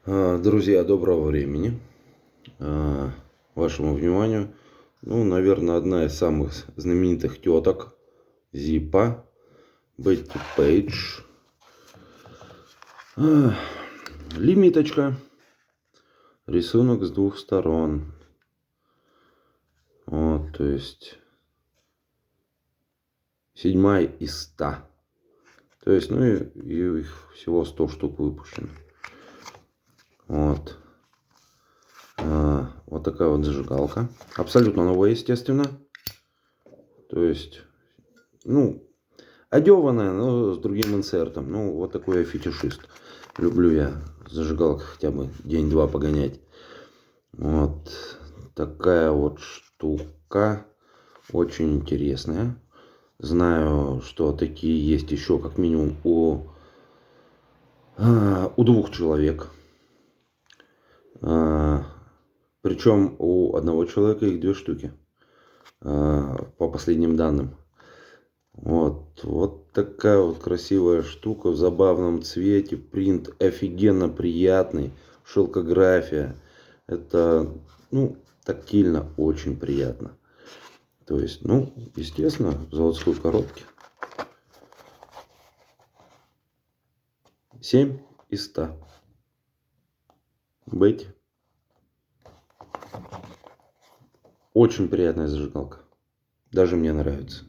Друзья, доброго времени. Вашему вниманию, наверное, одна из самых знаменитых теток Зиппо, Бетти Пейдж. Лимиточка. Рисунок с двух сторон. Вот, то есть 7 из 100. То есть, и их всего 100 штук выпущено. Вот. Вот такая вот зажигалка. Абсолютно новая, естественно. То есть, одеванная, но с другим инсертом. Вот такой я фетишист. Люблю я зажигалку хотя бы день-два погонять. Вот такая вот штука. Очень интересная. Знаю, что такие есть еще как минимум у 2 человек. Причем у одного человека их 2 штуки. По последним данным. Вот такая вот красивая штука в забавном цвете. Принт офигенно приятный. Шелкография. Это, тактильно очень приятно. То есть, естественно, в заводской коробке. 7 из 100. Бетти. Очень приятная зажигалка. Даже мне нравится.